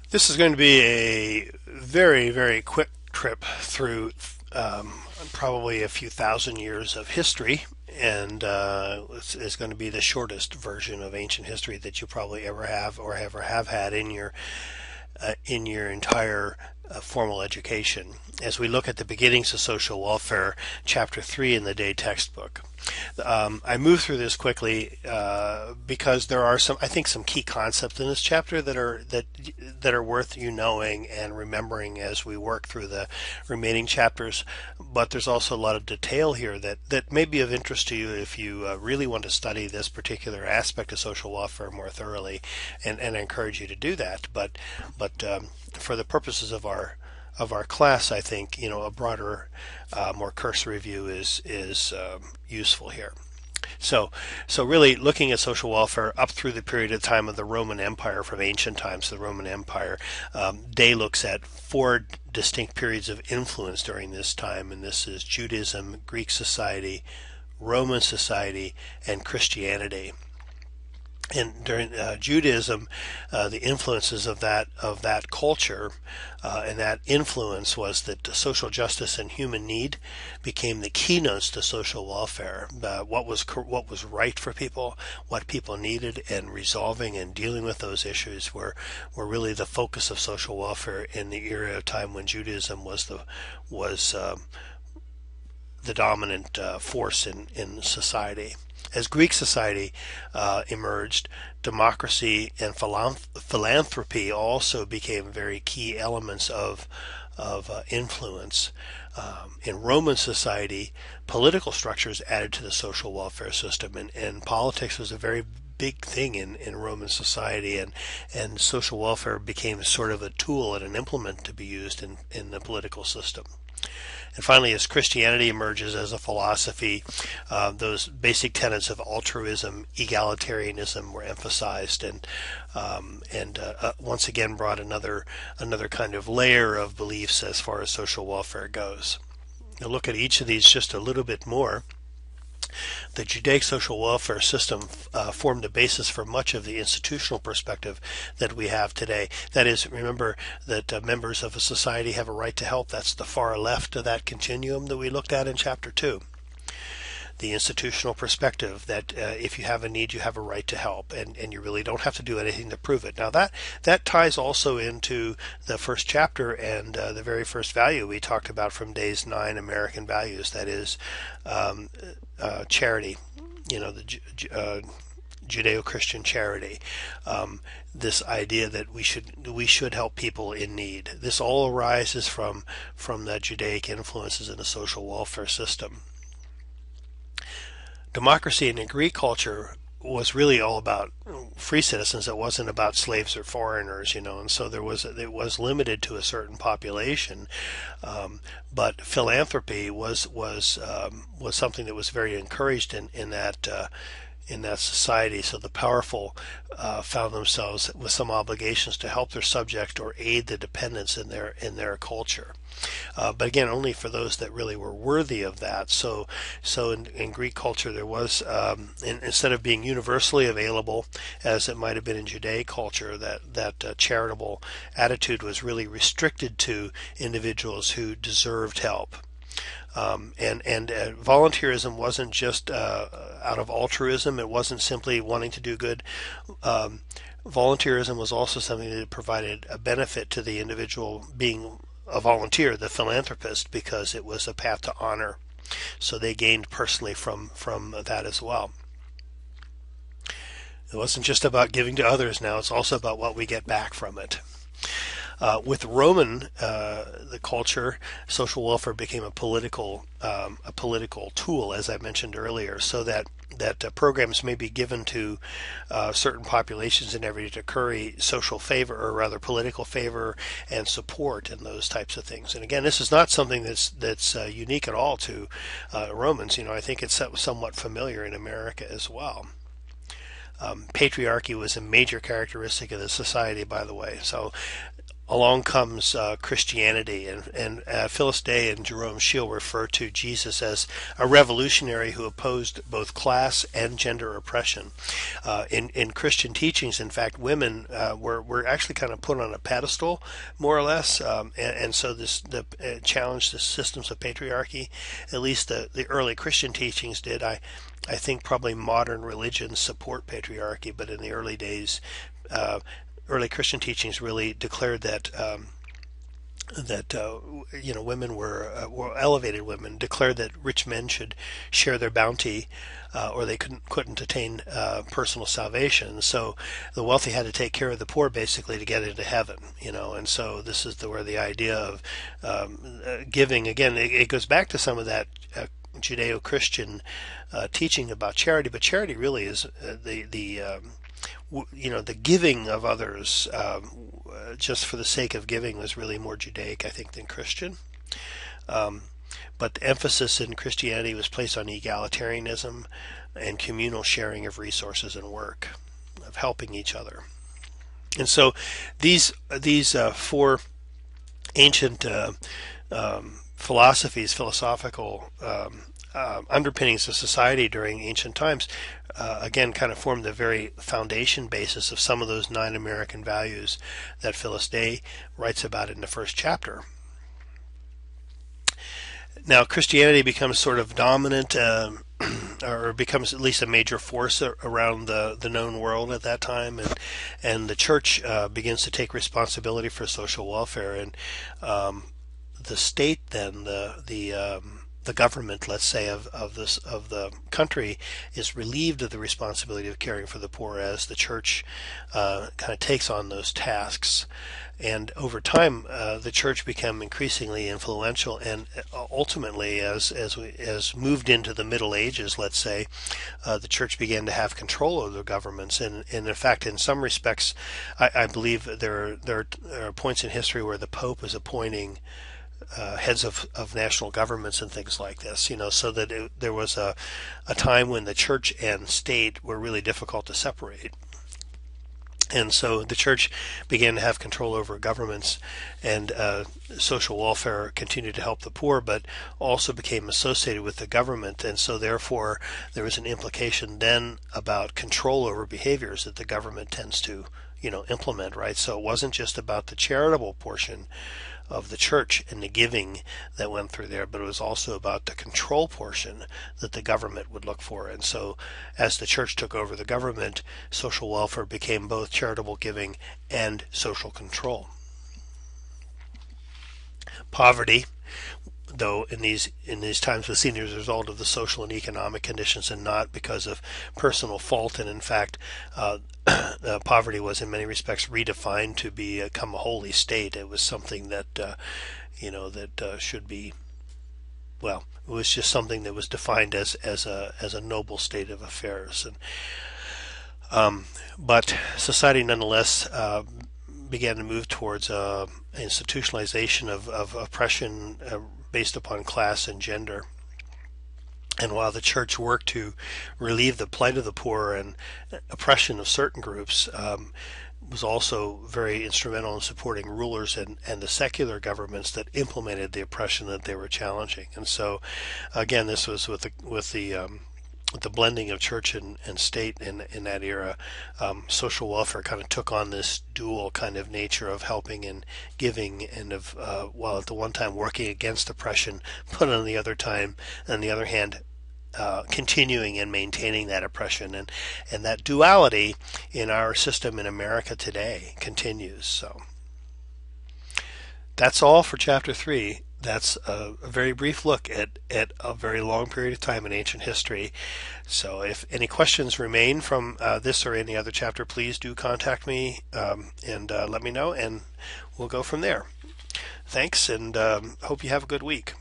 This is going to be a very, very quick trip through probably a few thousand years of history, and it's going to be the shortest version of ancient history that you probably ever have or ever have had in your entire formal education. As we look at the beginnings of social welfare, chapter 3 in the Day textbook. I move through this quickly because there are some, I think, some key concepts in this chapter that are worth you knowing and remembering as we work through the remaining chapters. But there's also a lot of detail here that may be of interest to you if you really want to study this particular aspect of social welfare more thoroughly, and I encourage you to do that. But for the purposes of our class, I think a broader, more cursory view is useful here. So really looking at social welfare up through the period of time of the Roman Empire, from ancient times to the Roman Empire, Day looks at four distinct periods of influence during this time, and this is Judaism, Greek society, Roman society, and Christianity. And during Judaism, the influences of that culture and that influence was that social justice and human need became the keynotes to social welfare. What was right for people, what people needed, and resolving and dealing with those issues were really the focus of social welfare in the era of time when Judaism was the dominant force in society. As Greek society emerged, democracy and philanthropy also became very key elements of influence. In Roman society, political structures added to the social welfare system, and politics was a very big thing in Roman society, and social welfare became sort of a tool and an implement to be used in the political system. And finally, as Christianity emerges as a philosophy, those basic tenets of altruism, egalitarianism were emphasized, and once again brought another kind of layer of beliefs as far as social welfare goes. Now look at each of these just a little bit more. The Judaic social welfare system formed the basis for much of the institutional perspective that we have today. That is, remember that members of a society have a right to help. That's the far left of that continuum that we looked at in Chapter 2. The institutional perspective that if you have a need, you have a right to help, and you really don't have to do anything to prove it. Now that ties also into the first chapter and the very first value we talked about from Day's 9 American values. That is charity. The Judeo-Christian charity. This idea that we should help people in need. This all arises from the Judaic influences in the social welfare system. Democracy in the Greek culture was really all about free citizens. It wasn't about slaves or foreigners, and so it was limited to a certain population. But philanthropy was something that was very encouraged in that society. So the powerful found themselves with some obligations to help their subject or aid the dependents in their culture. But again, only for those that really were worthy of that. So in Greek culture, there was, instead of being universally available, as it might have been in Judaic culture, that charitable attitude was really restricted to individuals who deserved help. And volunteerism wasn't just out of altruism. It wasn't simply wanting to do good. Volunteerism was also something that provided a benefit to the individual being a volunteer, the philanthropist, because it was a path to honor. So they gained personally from that as well. It wasn't just about giving to others now, it's also about what we get back from it. With Roman the culture, social welfare became a political tool, as I mentioned earlier, so that programs may be given to certain populations in order to curry social favor, or rather political favor and support, and those types of things. And again, this is not something that's unique at all to Romans. I think it's somewhat familiar in America as well. Patriarchy was a major characteristic of the society, by the way. So along comes Christianity, and Phyllis Day and Jerome Scheel refer to Jesus as a revolutionary who opposed both class and gender oppression. In Christian teachings, in fact, women were actually kind of put on a pedestal, more or less, and so challenged the systems of patriarchy. At least the early Christian teachings did. I think probably modern religions support patriarchy, but in the early days, early Christian teachings really declared that women were elevated women, declared that rich men should share their bounty, or they couldn't attain personal salvation. So the wealthy had to take care of the poor, basically, to get into heaven. And so this is where the idea of giving, again, it goes back to some of that Judeo-Christian teaching about charity, but charity really is the giving of others just for the sake of giving was really more Judaic, I think, than Christian. But the emphasis in Christianity was placed on egalitarianism and communal sharing of resources and work, of helping each other. And so these four ancient philosophical underpinnings of society during ancient times, again, kind of formed the very foundation basis of some of those 9 American values that Phyllis Day writes about in the first chapter. Now, Christianity becomes sort of dominant, or becomes at least a major force around the known world at that time, and the church begins to take responsibility for social welfare, and the state then, the government, let's say, of the country is relieved of the responsibility of caring for the poor as the church kind of takes on those tasks. And over time, the church became increasingly influential, and ultimately, as moved into the Middle Ages, let's say, the church began to have control over the governments. And in fact, in some respects, I believe there are points in history where the Pope is appointing heads of national governments and things like this, so that there was a time when the church and state were really difficult to separate. And so the church began to have control over governments, and social welfare continued to help the poor, but also became associated with the government. And so therefore there was an implication then about control over behaviors that the government tends to implement, right? So it wasn't just about the charitable portion of the church and the giving that went through there, but it was also about the control portion that the government would look for. And so as the church took over the government, social welfare became both charitable giving and social control. Poverty, though, in these times was seen as a result of the social and economic conditions and not because of personal fault. And in fact, poverty was in many respects redefined to become a holy state. It was something that should be, well, it was just something that was defined as a noble state of affairs. And but society nonetheless began to move towards institutionalization of oppression based upon class and gender. And while the church worked to relieve the plight of the poor and oppression of certain groups, was also very instrumental in supporting rulers and the secular governments that implemented the oppression that they were challenging. And so, again, this was with the blending of church and state in that era. Social welfare kind of took on this dual kind of nature of helping and giving, and of while at the one time working against oppression, but on the other hand, continuing and maintaining that oppression, and that duality in our system in America today continues. So that's all for chapter 3. That's a very brief look at a very long period of time in ancient history. So if any questions remain from this or any other chapter, please do contact me and let me know, and we'll go from there. Thanks, and hope you have a good week.